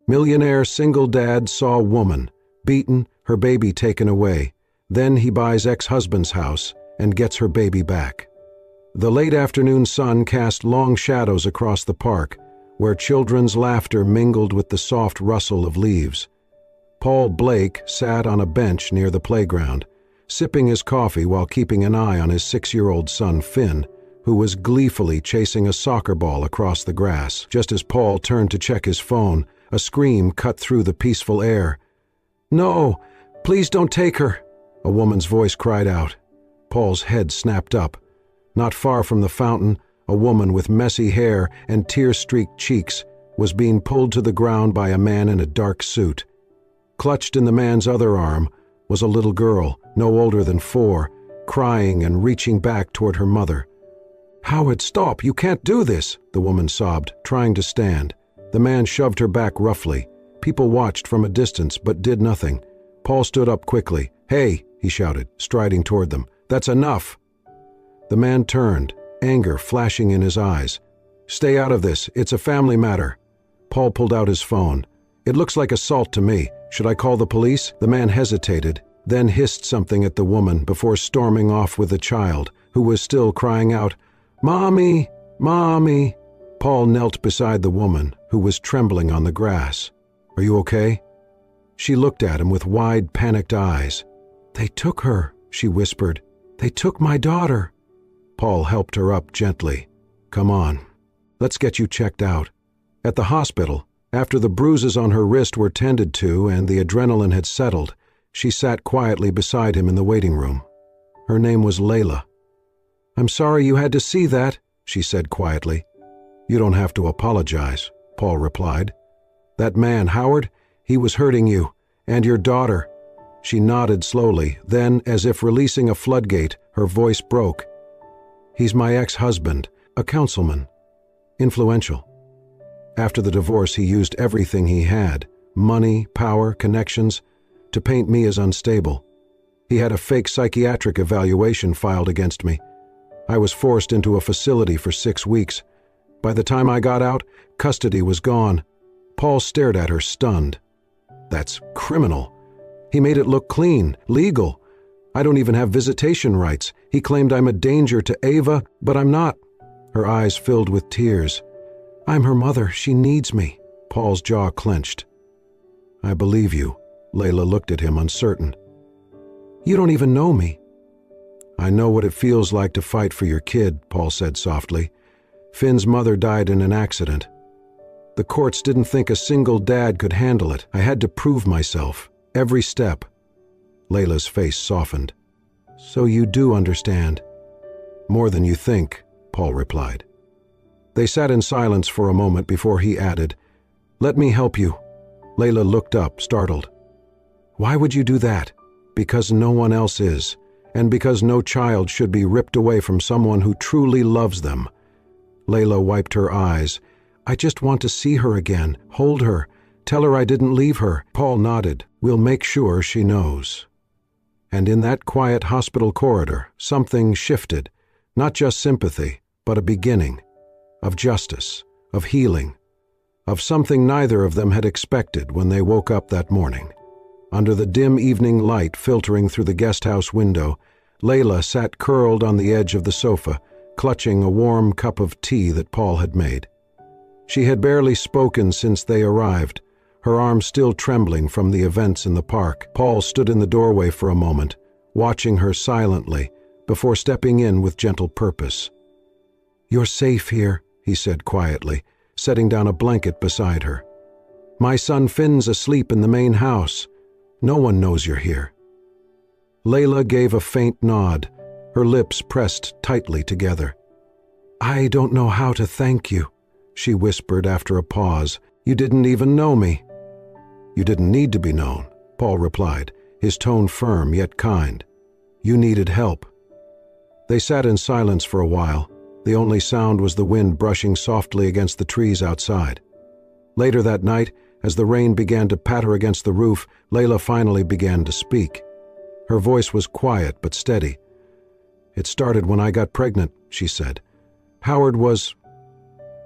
Millionaire single dad saw woman, beaten, her baby taken away. Then he buys ex-husband's house and gets her baby back. The late afternoon sun cast long shadows across the park, where children's laughter mingled with the soft rustle of leaves. Paul Blake sat on a bench near the playground, sipping his coffee while keeping an eye on his 6-year-old son Finn, who was gleefully chasing a soccer ball across the grass. Just as Paul turned to check his phone, a scream cut through the peaceful air. "No, please don't take her," a woman's voice cried out. Paul's head snapped up. Not far from the fountain, a woman with messy hair and tear-streaked cheeks was being pulled to the ground by a man in a dark suit. Clutched in the man's other arm was a little girl, no older than 4, crying and reaching back toward her mother. "Howard, stop! You can't do this!" the woman sobbed, trying to stand. The man shoved her back roughly. People watched from a distance but did nothing. Paul stood up quickly. "Hey!" he shouted, striding toward them. "That's enough!" The man turned, anger flashing in his eyes. "Stay out of this. It's a family matter." Paul pulled out his phone. "It looks like assault to me. Should I call the police?" The man hesitated, then hissed something at the woman before storming off with the child, who was still crying out, "Mommy! Mommy!" Paul knelt beside the woman, who was trembling on the grass. "Are you okay?" She looked at him with wide, panicked eyes. "They took her," she whispered. "They took my daughter." Paul helped her up gently. "Come on. Let's get you checked out." At the hospital, after the bruises on her wrist were tended to and the adrenaline had settled, she sat quietly beside him in the waiting room. Her name was Layla. "I'm sorry you had to see that," she said quietly. "You don't have to apologize," Paul replied. "That man, Howard, he was hurting you, and your daughter." She nodded slowly, then, as if releasing a floodgate, her voice broke. "He's my ex-husband, a councilman. Influential. After the divorce, he used everything he had, money, power, connections, to paint me as unstable. He had a fake psychiatric evaluation filed against me. I was forced into a facility for 6 weeks. By the time I got out, custody was gone." Paul stared at her, stunned. "That's criminal. He made it look clean, legal. I don't even have visitation rights. He claimed I'm a danger to Ava, but I'm not." Her eyes filled with tears. "I'm her mother. She needs me." Paul's jaw clenched. "I believe you." Layla looked at him, uncertain. "You don't even know me." "I know what it feels like to fight for your kid," Paul said softly. "Finn's mother died in an accident. The courts didn't think a single dad could handle it. I had to prove myself, every step." Layla's face softened. "So you do understand." "More than you think," Paul replied. They sat in silence for a moment before he added, "Let me help you." Layla looked up, startled. "Why would you do that?" "Because no one else is, and because no child should be ripped away from someone who truly loves them." Layla wiped her eyes. "I just want to see her again, hold her, tell her I didn't leave her." Paul nodded. "We'll make sure she knows." And in that quiet hospital corridor, something shifted, not just sympathy, but a beginning, of justice, of healing, of something neither of them had expected when they woke up that morning. Under the dim evening light filtering through the guest house window, Layla sat curled on the edge of the sofa, clutching a warm cup of tea that Paul had made. She had barely spoken since they arrived, her arm still trembling from the events in the park. Paul stood in the doorway for a moment, watching her silently, before stepping in with gentle purpose. "You're safe here," he said quietly, setting down a blanket beside her. "My son Finn's asleep in the main house. No one knows you're here." Layla gave a faint nod, her lips pressed tightly together. "I don't know how to thank you," she whispered after a pause. "You didn't even know me." "You didn't need to be known," Paul replied, his tone firm yet kind. "You needed help." They sat in silence for a while. The only sound was the wind brushing softly against the trees outside. Later that night, as the rain began to patter against the roof, Layla finally began to speak. Her voice was quiet but steady. "It started when I got pregnant," she said. "Howard was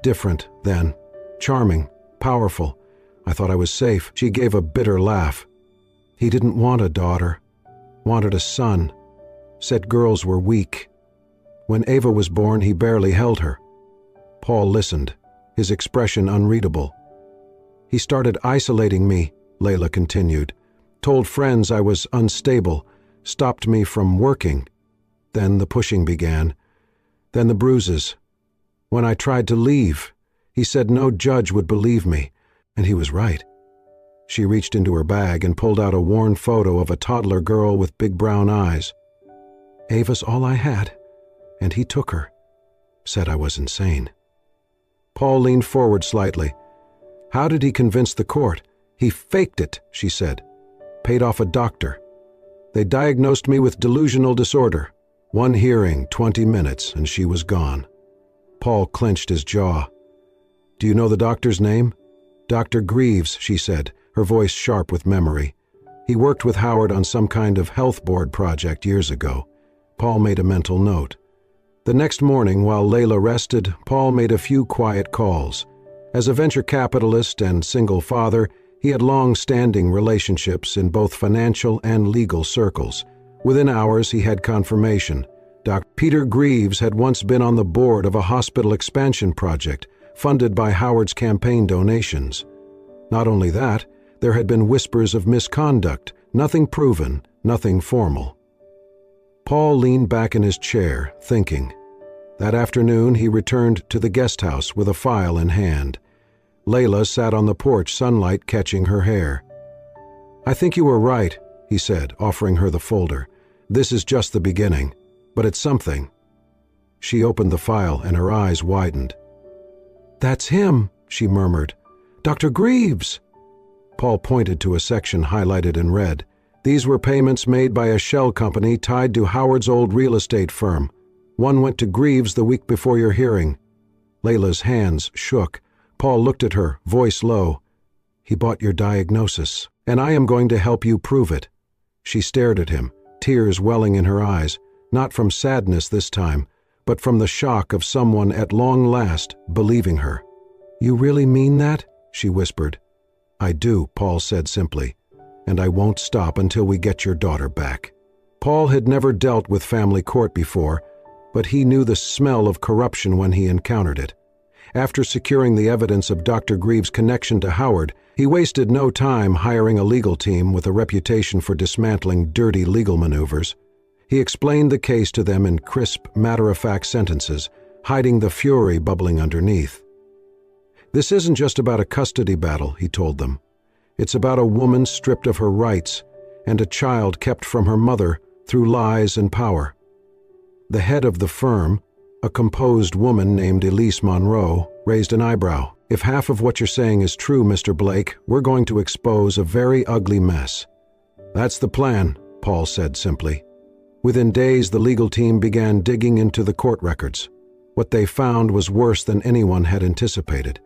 different then, charming, powerful. I thought I was safe. She gave a bitter laugh. He didn't want a daughter, wanted a son, said girls were weak. When Ava was born, he barely held her. Paul listened, his expression unreadable. He started isolating me, Layla continued, told friends I was unstable, stopped me from working. Then the pushing began. Then the bruises. When I tried to leave, he said no judge would believe me, and he was right. She reached into her bag and pulled out a worn photo of a toddler girl with big brown eyes. Ava's all I had, and he took her. Said I was insane. Paul leaned forward slightly. How did he convince the court? He faked it, she said. Paid off a doctor. They diagnosed me with delusional disorder. One hearing, 20 minutes, and she was gone. Paul clenched his jaw. Do you know the doctor's name? Dr. Greaves, she said, her voice sharp with memory. He worked with Howard on some kind of health board project years ago. Paul made a mental note. The next morning, while Layla rested, Paul made a few quiet calls. As a venture capitalist and single father, he had long-standing relationships in both financial and legal circles. Within hours, he had confirmation. Dr. Peter Greaves had once been on the board of a hospital expansion project funded by Howard's campaign donations. Not only that, there had been whispers of misconduct, nothing proven, nothing formal. Paul leaned back in his chair, thinking. That afternoon, he returned to the guest house with a file in hand. Layla sat on the porch, sunlight catching her hair. I think you were right, he said, offering her the folder. This is just the beginning, but it's something. She opened the file and her eyes widened. That's him, she murmured. Dr. Greaves! Paul pointed to a section highlighted in red. These were payments made by a shell company tied to Howard's old real estate firm. One went to Greaves the week before your hearing. Layla's hands shook. Paul looked at her, voice low. He bought your diagnosis, and I am going to help you prove it. She stared at him, tears welling in her eyes, not from sadness this time, but from the shock of someone at long last believing her. You really mean that? She whispered. I do, Paul said simply, and I won't stop until we get your daughter back. Paul had never dealt with family court before, but he knew the smell of corruption when he encountered it. After securing the evidence of Dr. Greaves' connection to Howard, he wasted no time hiring a legal team with a reputation for dismantling dirty legal maneuvers. He explained the case to them in crisp, matter-of-fact sentences, hiding the fury bubbling underneath. This isn't just about a custody battle, he told them. It's about a woman stripped of her rights and a child kept from her mother through lies and power. The head of the firm, a composed woman named Elise Monroe, raised an eyebrow. If half of what you're saying is true, Mr. Blake, we're going to expose a very ugly mess. That's the plan, Paul said simply. Within days, the legal team began digging into the court records. What they found was worse than anyone had anticipated.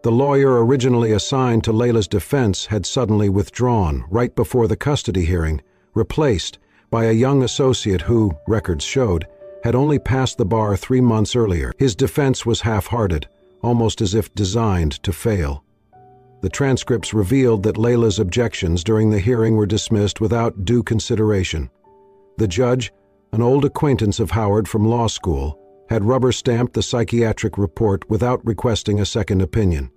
The lawyer originally assigned to Layla's defense had suddenly withdrawn right before the custody hearing, replaced by a young associate who, records showed, had only passed the bar 3 months earlier. His defense was half-hearted, almost as if designed to fail. The transcripts revealed that Layla's objections during the hearing were dismissed without due consideration. The judge, an old acquaintance of Howard from law school, had rubber-stamped the psychiatric report without requesting a second opinion.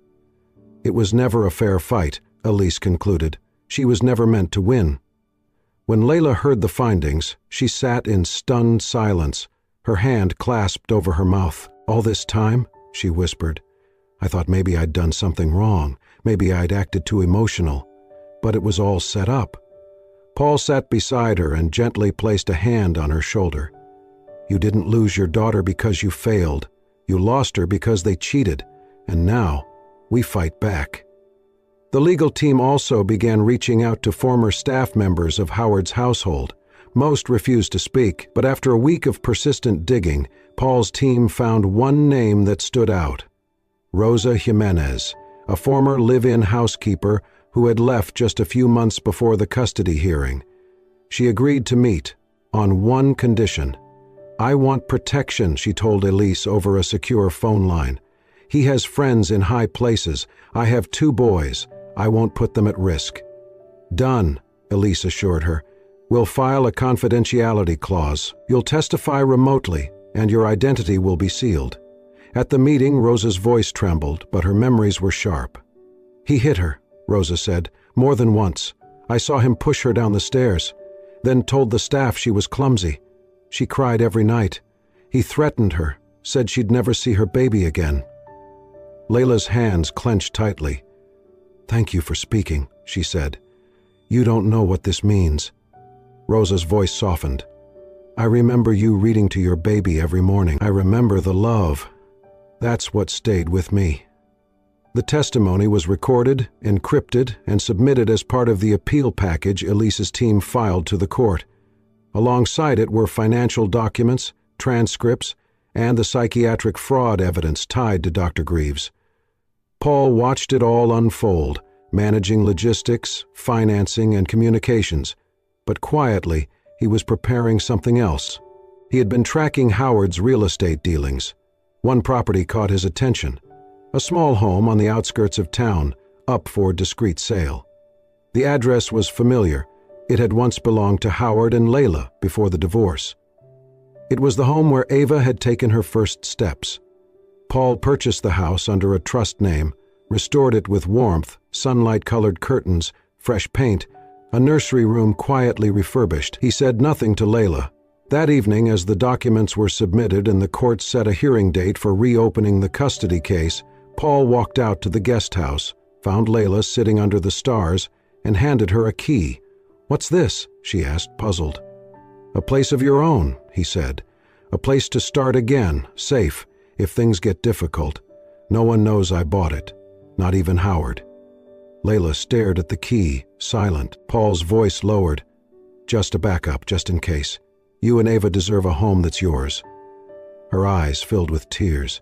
It was never a fair fight, Elise concluded. She was never meant to win. When Layla heard the findings, she sat in stunned silence, her hand clasped over her mouth. All this time, she whispered. I thought maybe I'd done something wrong. Maybe I'd acted too emotional. But it was all set up. Paul sat beside her and gently placed a hand on her shoulder. You didn't lose your daughter because you failed. You lost her because they cheated. And now, we fight back. The legal team also began reaching out to former staff members of Howard's household. Most refused to speak, but after a week of persistent digging, Paul's team found one name that stood out. Rosa Jimenez, a former live-in housekeeper who had left just a few months before the custody hearing. She agreed to meet, on one condition. I want protection, she told Elise over a secure phone line. He has friends in high places. I have 2 boys. I won't put them at risk." "Done," Elise assured her. "We'll file a confidentiality clause. You'll testify remotely, and your identity will be sealed." At the meeting, Rosa's voice trembled, but her memories were sharp. "He hit her," Rosa said, "more than once. I saw him push her down the stairs, then told the staff she was clumsy. She cried every night. He threatened her, said she'd never see her baby again." Layla's hands clenched tightly. "Thank you for speaking," she said. "You don't know what this means." Rosa's voice softened. "I remember you reading to your baby every morning. I remember the love. That's what stayed with me." The testimony was recorded, encrypted, and submitted as part of the appeal package Elise's team filed to the court. Alongside it were financial documents, transcripts, and the psychiatric fraud evidence tied to Dr. Greaves. Paul watched it all unfold, managing logistics, financing, and communications. But quietly, he was preparing something else. He had been tracking Howard's real estate dealings. One property caught his attention. A small home on the outskirts of town, up for discreet sale. The address was familiar. It had once belonged to Howard and Layla before the divorce. It was the home where Ava had taken her first steps. Paul purchased the house under a trust name, restored it with warmth, sunlight-colored curtains, fresh paint, a nursery room quietly refurbished. He said nothing to Layla. That evening, as the documents were submitted and the court set a hearing date for reopening the custody case, Paul walked out to the guest house, found Layla sitting under the stars, and handed her a key. "What's this?" she asked, puzzled. "A place of your own," he said. "A place to start again, safe, if things get difficult. No one knows I bought it, not even Howard." Layla stared at the key, silent. Paul's voice lowered. "Just a backup, just in case. You and Ava deserve a home that's yours." Her eyes filled with tears.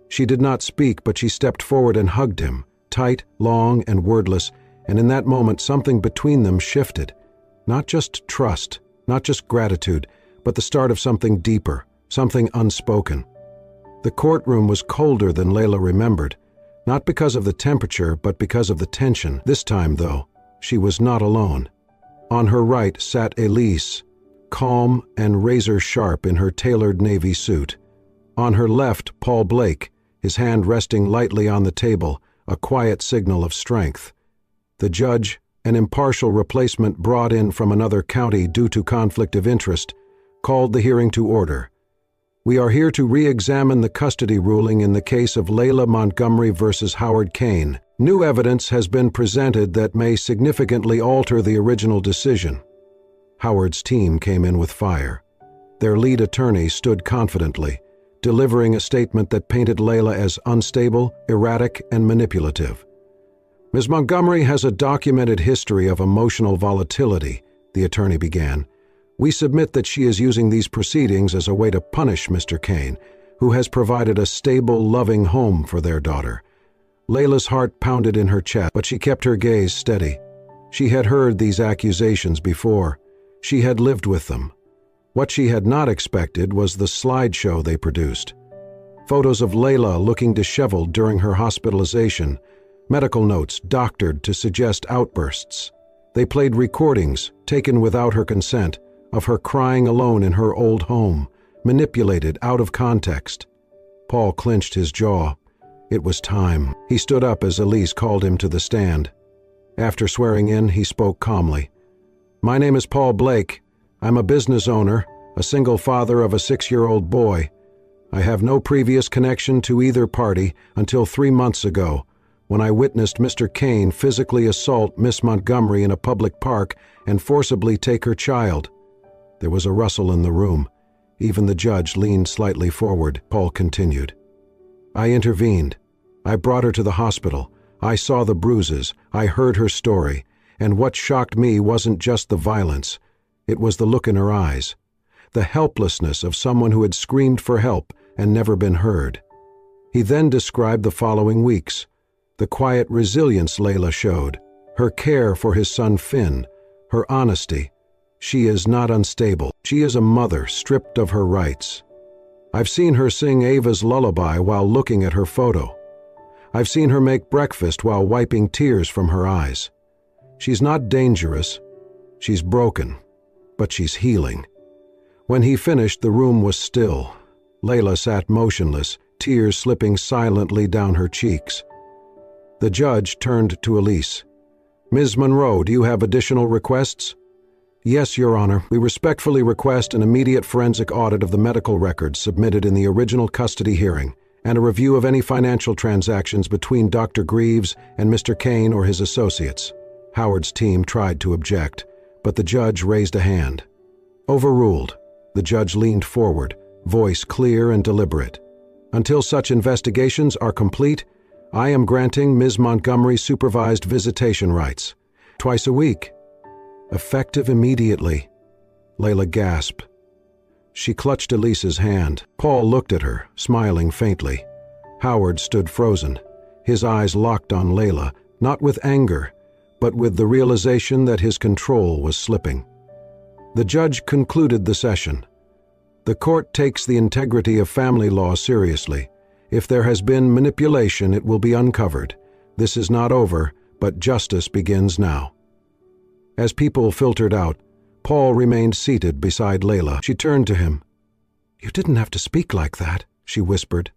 She did not speak, but she stepped forward and hugged him, tight, long, and wordless, and in that moment something between them shifted. Not just trust, not just gratitude, but the start of something deeper, something unspoken. The courtroom was colder than Layla remembered, not because of the temperature, but because of the tension. This time, though, she was not alone. On her right sat Elise, calm and razor-sharp in her tailored navy suit. On her left, Paul Blake, his hand resting lightly on the table, a quiet signal of strength. The judge, an impartial replacement brought in from another county due to conflict of interest, called the hearing to order. "We are here to re-examine the custody ruling in the case of Layla Montgomery versus Howard Kane. New evidence has been presented that may significantly alter the original decision." Howard's team came in with fire. Their lead attorney stood confidently, delivering a statement that painted Layla as unstable, erratic, and manipulative. "Ms. Montgomery has a documented history of emotional volatility," the attorney began. "We submit that she is using these proceedings as a way to punish Mr. Kane, who has provided a stable, loving home for their daughter." Layla's heart pounded in her chest, but she kept her gaze steady. She had heard these accusations before. She had lived with them. What she had not expected was the slideshow they produced. Photos of Layla looking disheveled during her hospitalization, medical notes doctored to suggest outbursts. They played recordings, taken without her consent, of her crying alone in her old home, manipulated out of context. Paul clenched his jaw. It was time. He stood up as Elise called him to the stand. After swearing in, he spoke calmly. "My name is Paul Blake. I'm a business owner, a single father of a 6-year-old boy. I have no previous connection to either party until 3 months ago, when I witnessed Mr. Kane physically assault Miss Montgomery in a public park and forcibly take her child." There was a rustle in the room. Even the judge leaned slightly forward. Paul continued. "I intervened. I brought her to the hospital. I saw the bruises. I heard her story. And what shocked me wasn't just the violence. It was the look in her eyes. The helplessness of someone who had screamed for help and never been heard." He then described the following weeks. The quiet resilience Layla showed, her care for his son Finn, her honesty. "She is not unstable. She is a mother stripped of her rights. I've seen her sing Ava's lullaby while looking at her photo. I've seen her make breakfast while wiping tears from her eyes. She's not dangerous. She's broken, but she's healing." When he finished, the room was still. Layla sat motionless, tears slipping silently down her cheeks. The judge turned to Elise. "Ms. Monroe, do you have additional requests?" "Yes, Your Honor. We respectfully request an immediate forensic audit of the medical records submitted in the original custody hearing, and a review of any financial transactions between Dr. Greaves and Mr. Kane or his associates." Howard's team tried to object, but the judge raised a hand. Overruled. The judge leaned forward, voice clear and deliberate. "Until such investigations are complete, I am granting Ms. Montgomery supervised visitation rights. Twice a week. Effective immediately." Layla gasped. She clutched Elise's hand. Paul looked at her, smiling faintly. Howard stood frozen, his eyes locked on Layla, not with anger, but with the realization that his control was slipping. The judge concluded the session. "The court takes the integrity of family law seriously. If there has been manipulation, it will be uncovered. This is not over, but justice begins now." As people filtered out, Paul remained seated beside Layla. She turned to him. "You didn't have to speak like that," she whispered.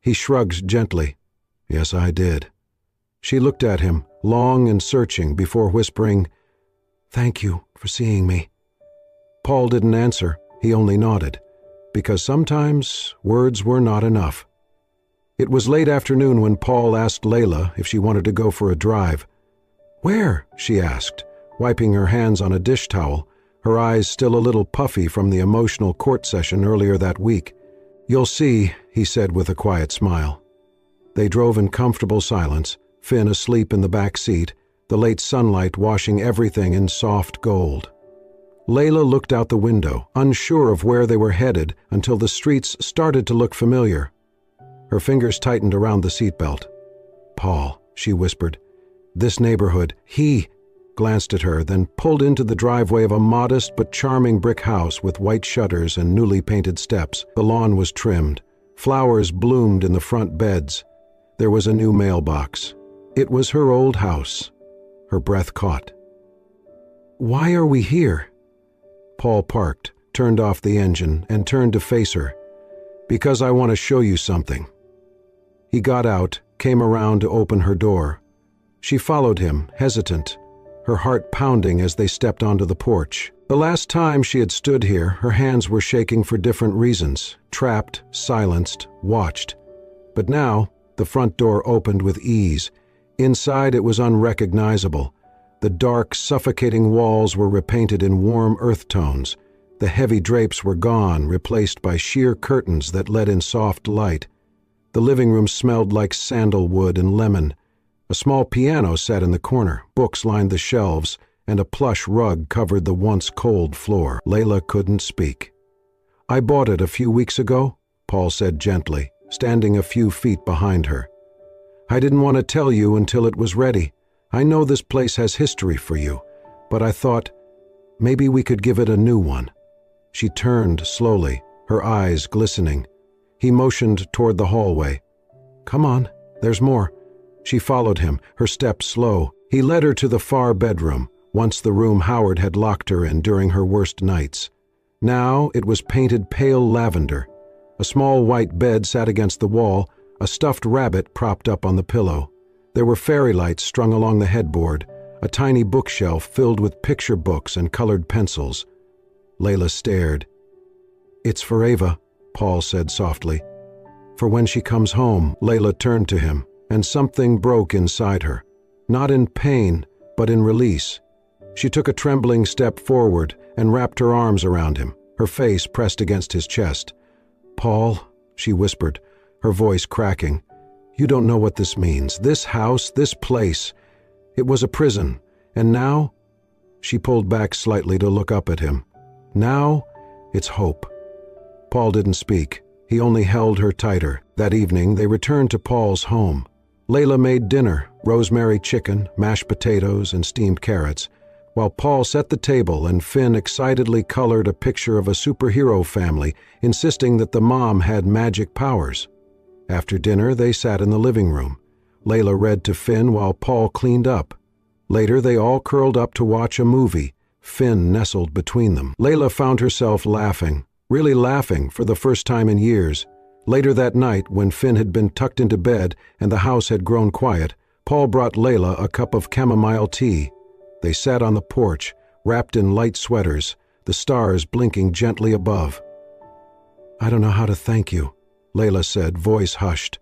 He shrugged gently. "Yes, I did." She looked at him, long and searching, before whispering, "Thank you for seeing me." Paul didn't answer. He only nodded, because sometimes words were not enough. It was late afternoon when Paul asked Layla if she wanted to go for a drive. "Where?" she asked, wiping her hands on a dish towel, her eyes still a little puffy from the emotional court session earlier that week. "You'll see," he said with a quiet smile. They drove in comfortable silence, Finn asleep in the back seat, the late sunlight washing everything in soft gold. Layla looked out the window, unsure of where they were headed until the streets started to look familiar. Her fingers tightened around the seatbelt. "Paul," she whispered. "This neighborhood." He glanced at her, then pulled into the driveway of a modest but charming brick house with white shutters and newly painted steps. The lawn was trimmed. Flowers bloomed in the front beds. There was a new mailbox. It was her old house. Her breath caught. "Why are we here?" Paul parked, turned off the engine, and turned to face her. "Because I want to show you something." He got out, came around to open her door. She followed him, hesitant, her heart pounding as they stepped onto the porch. The last time she had stood here, her hands were shaking for different reasons, trapped, silenced, watched. But now, the front door opened with ease. Inside it was unrecognizable. The dark, suffocating walls were repainted in warm earth tones. The heavy drapes were gone, replaced by sheer curtains that let in soft light. The living room smelled like sandalwood and lemon. A small piano sat in the corner, books lined the shelves, and a plush rug covered the once cold floor. Layla couldn't speak. "I bought it a few weeks ago," Paul said gently, standing a few feet behind her. "I didn't want to tell you until it was ready. I know this place has history for you, but I thought maybe we could give it a new one." She turned slowly, her eyes glistening. He motioned toward the hallway. "Come on, there's more." She followed him, her steps slow. He led her to the far bedroom, once the room Howard had locked her in during her worst nights. Now it was painted pale lavender. A small white bed sat against the wall, a stuffed rabbit propped up on the pillow. There were fairy lights strung along the headboard, a tiny bookshelf filled with picture books and colored pencils. Layla stared. "It's for Ava," Paul said softly. "For when she comes home." Layla turned to him, and something broke inside her. Not in pain, but in release. She took a trembling step forward and wrapped her arms around him, her face pressed against his chest. "Paul," she whispered, her voice cracking, "you don't know what this means. This house, this place. It was a prison, and now—" She pulled back slightly to look up at him. "Now, it's hope." Paul didn't speak. He only held her tighter. That evening, they returned to Paul's home. Layla made dinner, rosemary chicken, mashed potatoes, and steamed carrots, while Paul set the table and Finn excitedly colored a picture of a superhero family, insisting that the mom had magic powers. After dinner, they sat in the living room. Layla read to Finn while Paul cleaned up. Later, they all curled up to watch a movie, Finn nestled between them. Layla found herself laughing, really laughing for the first time in years. Later that night, when Finn had been tucked into bed and the house had grown quiet, Paul brought Layla a cup of chamomile tea. They sat on the porch, wrapped in light sweaters, the stars blinking gently above. "I don't know how to thank you," Layla said, voice hushed.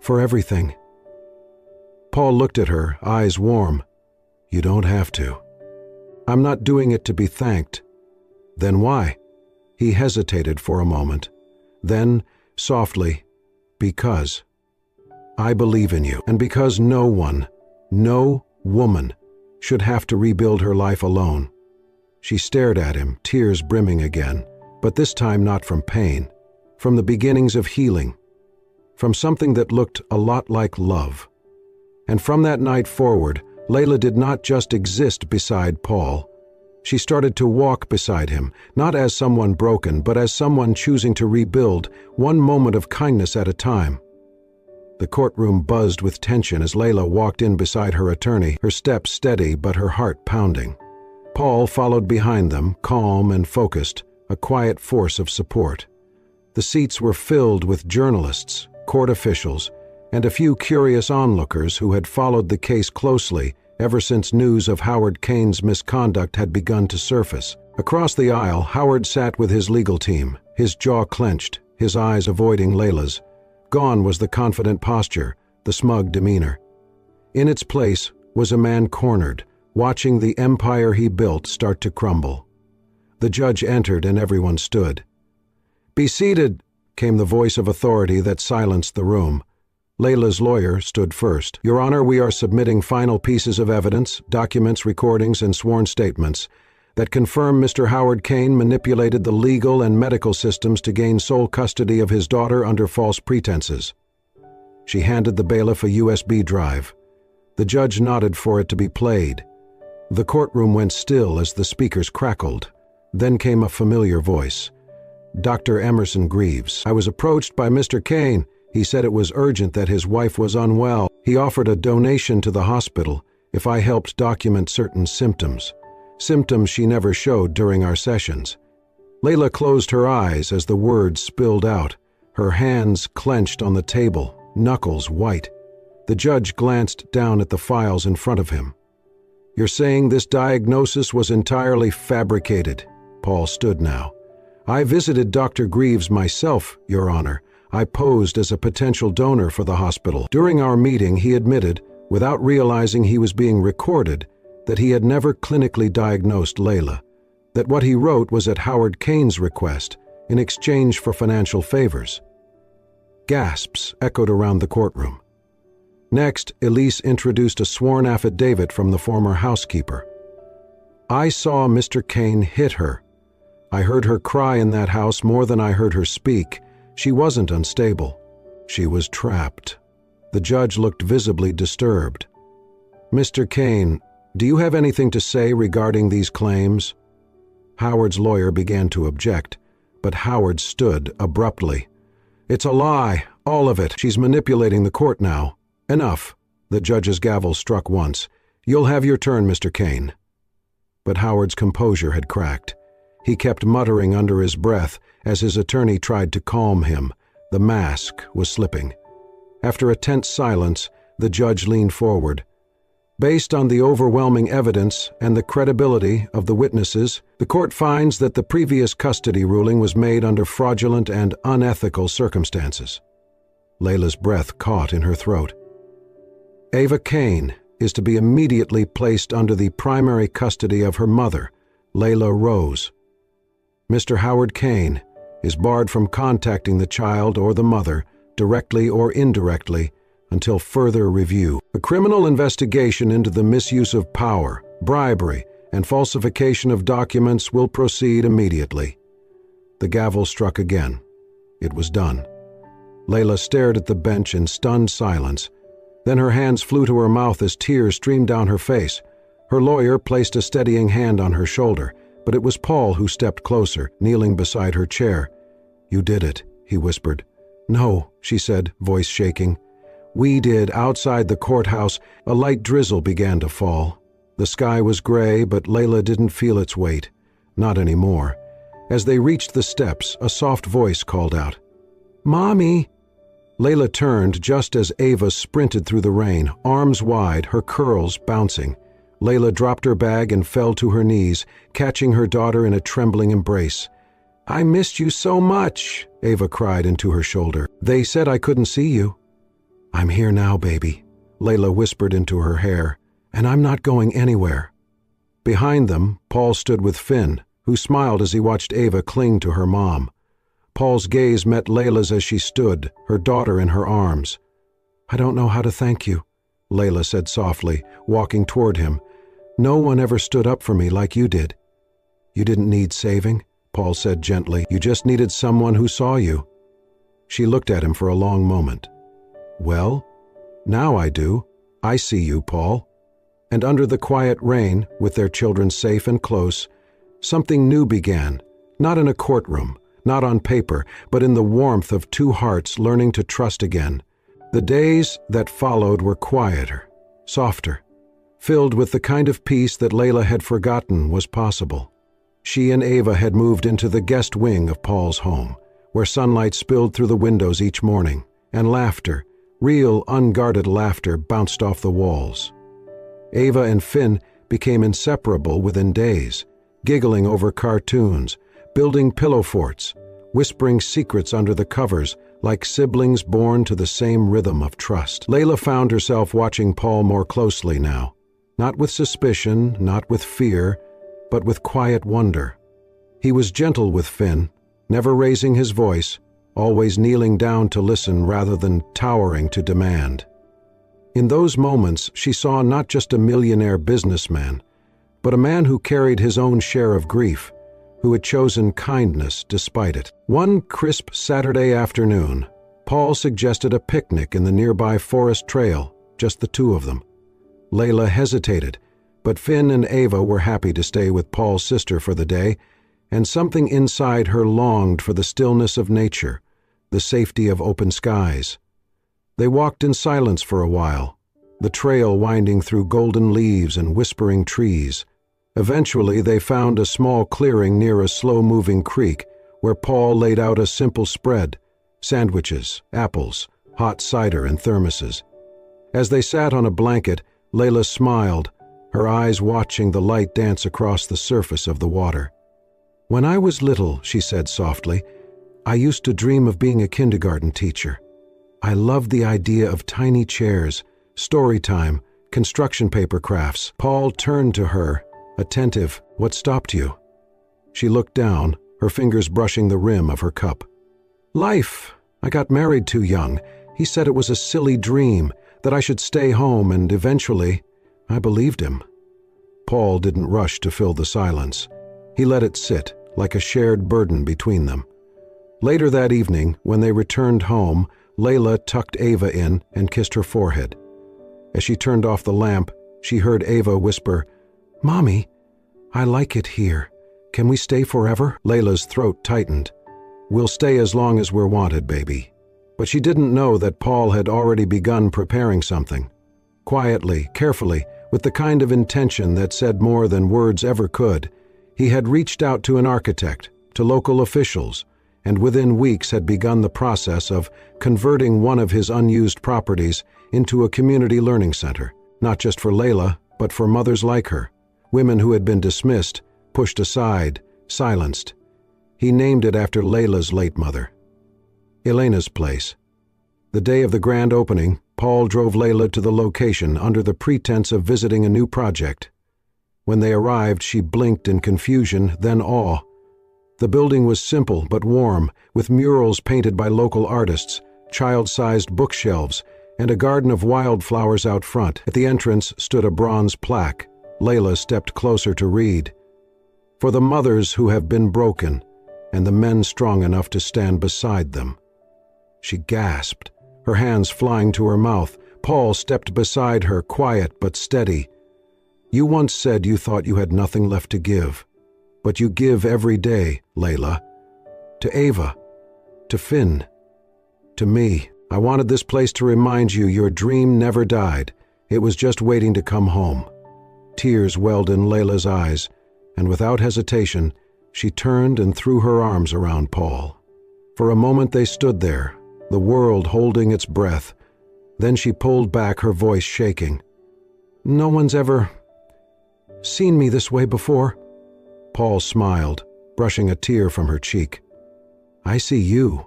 "For everything." Paul looked at her, eyes warm. "You don't have to." "I'm not doing it to be thanked." "Then why?" He hesitated for a moment. Then, softly, "Because. I believe in you, and because no one, no woman, should have to rebuild her life alone." She stared at him, tears brimming again, but this time not from pain, from the beginnings of healing, from something that looked a lot like love. And from that night forward, Layla did not just exist beside Paul. She started to walk beside him, not as someone broken, but as someone choosing to rebuild, one moment of kindness at a time. The courtroom buzzed with tension as Layla walked in beside her attorney, her steps steady but her heart pounding. Paul followed behind them, calm and focused, a quiet force of support. The seats were filled with journalists, court officials, and a few curious onlookers who had followed the case closely ever since news of Howard Kane's misconduct had begun to surface. Across the aisle, Howard sat with his legal team, his jaw clenched, his eyes avoiding Layla's. Gone was the confident posture, the smug demeanor. In its place was a man cornered, watching the empire he built start to crumble. The judge entered and everyone stood. "Be seated," came the voice of authority that silenced the room. Layla's lawyer stood first. "Your Honor, we are submitting final pieces of evidence, documents, recordings, and sworn statements that confirm Mr. Howard Kane manipulated the legal and medical systems to gain sole custody of his daughter under false pretenses." She handed the bailiff a USB drive. The judge nodded for it to be played. The courtroom went still as the speakers crackled. Then came a familiar voice. "Dr. Emerson Greaves. I was approached by Mr. Kane. He said it was urgent that his wife was unwell. He offered a donation to the hospital if I helped document certain symptoms. Symptoms she never showed during our sessions." Layla closed her eyes as the words spilled out, her hands clenched on the table, knuckles white. The judge glanced down at the files in front of him. "You're saying this diagnosis was entirely fabricated?" Paul stood now. "I visited Dr. Greaves myself, Your Honor. I posed as a potential donor for the hospital. During our meeting, he admitted, without realizing he was being recorded, that he had never clinically diagnosed Layla, that what he wrote was at Howard Kane's request, in exchange for financial favors." Gasps echoed around the courtroom. Next, Elise introduced a sworn affidavit from the former housekeeper. "I saw Mr. Kane hit her. I heard her cry in that house more than I heard her speak. She wasn't unstable. She was trapped." The judge looked visibly disturbed. "Mr. Kane, do you have anything to say regarding these claims?" Howard's lawyer began to object, but Howard stood abruptly. "It's a lie, all of it. She's manipulating the court now. Enough." The judge's gavel struck once. "You'll have your turn, Mr. Kane." But Howard's composure had cracked. He kept muttering under his breath as his attorney tried to calm him. The mask was slipping. After a tense silence, the judge leaned forward. "Based on the overwhelming evidence and the credibility of the witnesses, the court finds that the previous custody ruling was made under fraudulent and unethical circumstances." Layla's breath caught in her throat. "Ava Kane is to be immediately placed under the primary custody of her mother, Layla Rose. Mr. Howard Kane is barred from contacting the child or the mother, directly or indirectly, until further review. A criminal investigation into the misuse of power, bribery, and falsification of documents will proceed immediately." The gavel struck again. It was done. Layla stared at the bench in stunned silence. Then her hands flew to her mouth as tears streamed down her face. Her lawyer placed a steadying hand on her shoulder, but it was Paul who stepped closer, kneeling beside her chair. "You did it," he whispered. "No," she said, voice shaking. We did. Outside the courthouse, a light drizzle began to fall. The sky was gray, but Layla didn't feel its weight. Not anymore. As they reached the steps, a soft voice called out, "Mommy!" Layla turned just as Ava sprinted through the rain, arms wide, her curls bouncing. Layla dropped her bag and fell to her knees, catching her daughter in a trembling embrace. "I missed you so much," Ava cried into her shoulder. "They said I couldn't see you." "I'm here now, baby," Layla whispered into her hair, "and I'm not going anywhere." Behind them, Paul stood with Finn, who smiled as he watched Ava cling to her mom. Paul's gaze met Layla's as she stood, her daughter in her arms. "I don't know how to thank you," Layla said softly, walking toward him. "No one ever stood up for me like you did." "You didn't need saving," Paul said gently. "You just needed someone who saw you." She looked at him for a long moment. "Well, now I do. I see you, Paul." And under the quiet rain, with their children safe and close, something new began, not in a courtroom, not on paper, but in the warmth of two hearts learning to trust again. The days that followed were quieter, softer, filled with the kind of peace that Layla had forgotten was possible. She and Ava had moved into the guest wing of Paul's home, where sunlight spilled through the windows each morning, and laughter, real, unguarded laughter, bounced off the walls. Ava and Finn became inseparable within days, giggling over cartoons, building pillow forts, whispering secrets under the covers like siblings born to the same rhythm of trust. Layla found herself watching Paul more closely now, not with suspicion, not with fear, but with quiet wonder. He was gentle with Finn, never raising his voice, always kneeling down to listen rather than towering to demand. In those moments, she saw not just a millionaire businessman, but a man who carried his own share of grief, who had chosen kindness despite it. One crisp Saturday afternoon, Paul suggested a picnic in the nearby forest trail, just the two of them. Layla hesitated, but Finn and Ava were happy to stay with Paul's sister for the day, and something inside her longed for the stillness of nature, the safety of open skies. They walked in silence for a while, the trail winding through golden leaves and whispering trees. Eventually, they found a small clearing near a slow-moving creek where Paul laid out a simple spread, sandwiches, apples, hot cider, and thermoses. As they sat on a blanket, Layla smiled, her eyes watching the light dance across the surface of the water. "When I was little," she said softly, "I used to dream of being a kindergarten teacher. I loved the idea of tiny chairs, story time, construction paper crafts." Paul turned to her, attentive. "What stopped you?" She looked down, her fingers brushing the rim of her cup. "Life. I got married too young. He said it was a silly dream, that I should stay home, and eventually, I believed him." Paul didn't rush to fill the silence. He let it sit, like a shared burden between them. Later that evening, when they returned home, Layla tucked Ava in and kissed her forehead. As she turned off the lamp, she heard Ava whisper, "Mommy, I like it here. Can we stay forever?" Layla's throat tightened. "We'll stay as long as we're wanted, baby." But she didn't know that Paul had already begun preparing something. Quietly, carefully, with the kind of intention that said more than words ever could, he had reached out to an architect, to local officials, and within weeks had begun the process of converting one of his unused properties into a community learning center, not just for Layla, but for mothers like her, women who had been dismissed, pushed aside, silenced. He named it after Layla's late mother, Elena's place. The day of the grand opening, Paul drove Layla to the location under the pretense of visiting a new project. When they arrived, she blinked in confusion, then awe. The building was simple but warm, with murals painted by local artists, child-sized bookshelves, and a garden of wildflowers out front. At the entrance stood a bronze plaque. Layla stepped closer to read, "For the mothers who have been broken, and the men strong enough to stand beside them." She gasped, her hands flying to her mouth. Paul stepped beside her, quiet but steady. "You once said you thought you had nothing left to give. But you give every day, Layla. To Ava, to Finn, to me. I wanted this place to remind you your dream never died. It was just waiting to come home." Tears welled in Layla's eyes, and without hesitation, she turned and threw her arms around Paul. For a moment they stood there, the world holding its breath. Then she pulled back, her voice shaking. "No one's ever seen me this way before." Paul smiled, brushing a tear from her cheek. "I see you,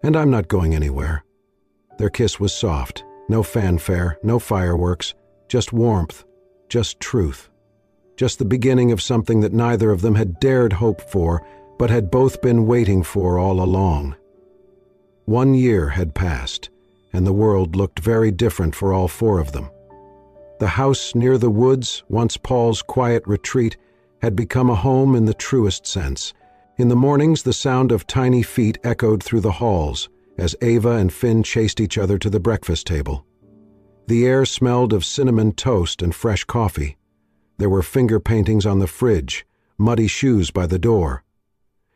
and I'm not going anywhere." Their kiss was soft, no fanfare, no fireworks, just warmth, just truth. Just the beginning of something that neither of them had dared hope for, but had both been waiting for all along. 1 year had passed, and the world looked very different for all four of them. The house near the woods, once Paul's quiet retreat, had become a home in the truest sense. In the mornings, the sound of tiny feet echoed through the halls as Ava and Finn chased each other to the breakfast table. The air smelled of cinnamon toast and fresh coffee. There were finger paintings on the fridge, muddy shoes by the door,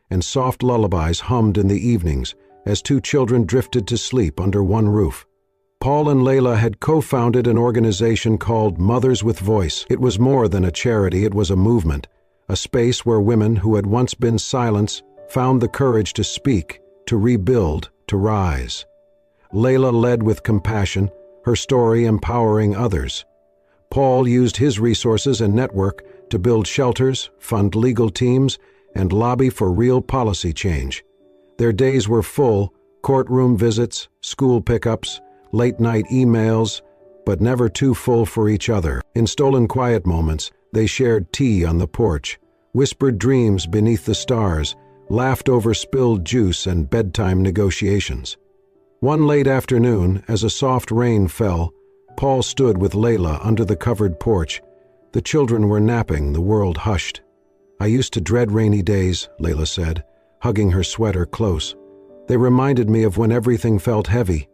and soft lullabies hummed in the evenings as two children drifted to sleep under one roof. Paul and Layla had co-founded an organization called Mothers with Voice. It was more than a charity, it was a movement, a space where women who had once been silent found the courage to speak, to rebuild, to rise. Layla led with compassion, her story empowering others. Paul used his resources and network to build shelters, fund legal teams, and lobby for real policy change. Their days were full, courtroom visits, school pickups, late-night emails, but never too full for each other. In stolen quiet moments, they shared tea on the porch, whispered dreams beneath the stars, laughed over spilled juice and bedtime negotiations. One late afternoon, as a soft rain fell, Paul stood with Layla under the covered porch. The children were napping, the world hushed. "I used to dread rainy days," Layla said, hugging her sweater close. "They reminded me of when everything felt heavy."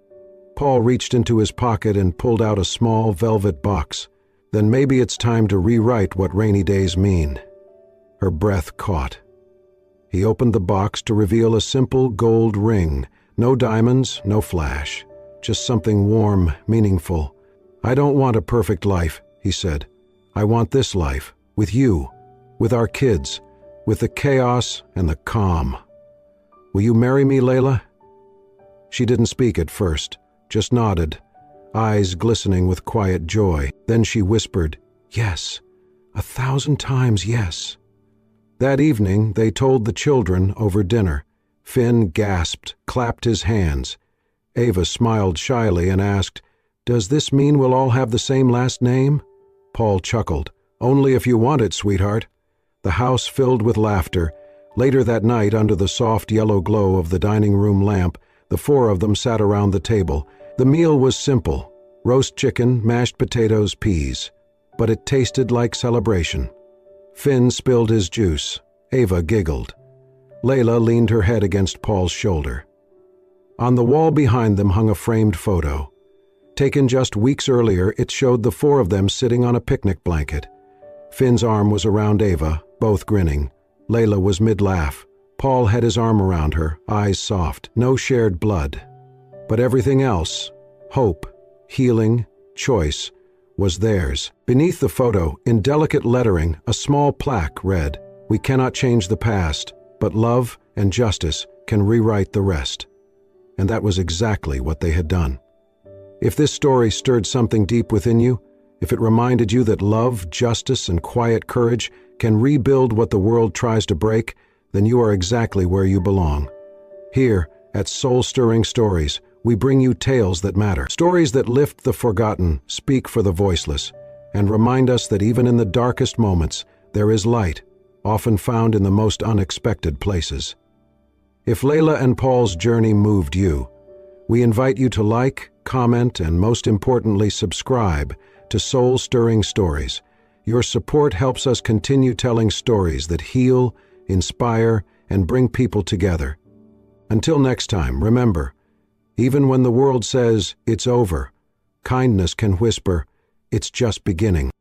Paul reached into his pocket and pulled out a small velvet box. "Then maybe it's time to rewrite what rainy days mean." Her breath caught. He opened the box to reveal a simple gold ring. No diamonds, no flash. Just something warm, meaningful. "I don't want a perfect life," he said. "I want this life, with you, with our kids, with the chaos and the calm. Will you marry me, Layla?" She didn't speak at first, just nodded, eyes glistening with quiet joy. Then she whispered, "Yes, 1,000 times yes." That evening, they told the children over dinner. Finn gasped, clapped his hands. Ava smiled shyly and asked, "Does this mean we'll all have the same last name?" Paul chuckled. "Only if you want it, sweetheart." The house filled with laughter. Later that night, under the soft yellow glow of the dining room lamp, the four of them sat around the table. The meal was simple: roast chicken, mashed potatoes, peas. But it tasted like celebration. Finn spilled his juice. Ava giggled. Layla leaned her head against Paul's shoulder. On the wall behind them hung a framed photo. Taken just weeks earlier, it showed the four of them sitting on a picnic blanket. Finn's arm was around Ava, both grinning. Layla was mid-laugh. Paul had his arm around her, eyes soft. No shared blood. But everything else, hope, healing, choice, was theirs. Beneath the photo, in delicate lettering, a small plaque read, "We cannot change the past, but love and justice can rewrite the rest." And that was exactly what they had done. If this story stirred something deep within you, if it reminded you that love, justice, and quiet courage can rebuild what the world tries to break, then you are exactly where you belong. Here, at Soul Stirring Stories, we bring you tales that matter. Stories that lift the forgotten, speak for the voiceless, and remind us that even in the darkest moments, there is light, often found in the most unexpected places. If Layla and Paul's journey moved you, we invite you to like, comment, and most importantly, subscribe to Soul Stirring Stories. Your support helps us continue telling stories that heal, inspire, and bring people together. Until next time, remember, even when the world says it's over, kindness can whisper, it's just beginning.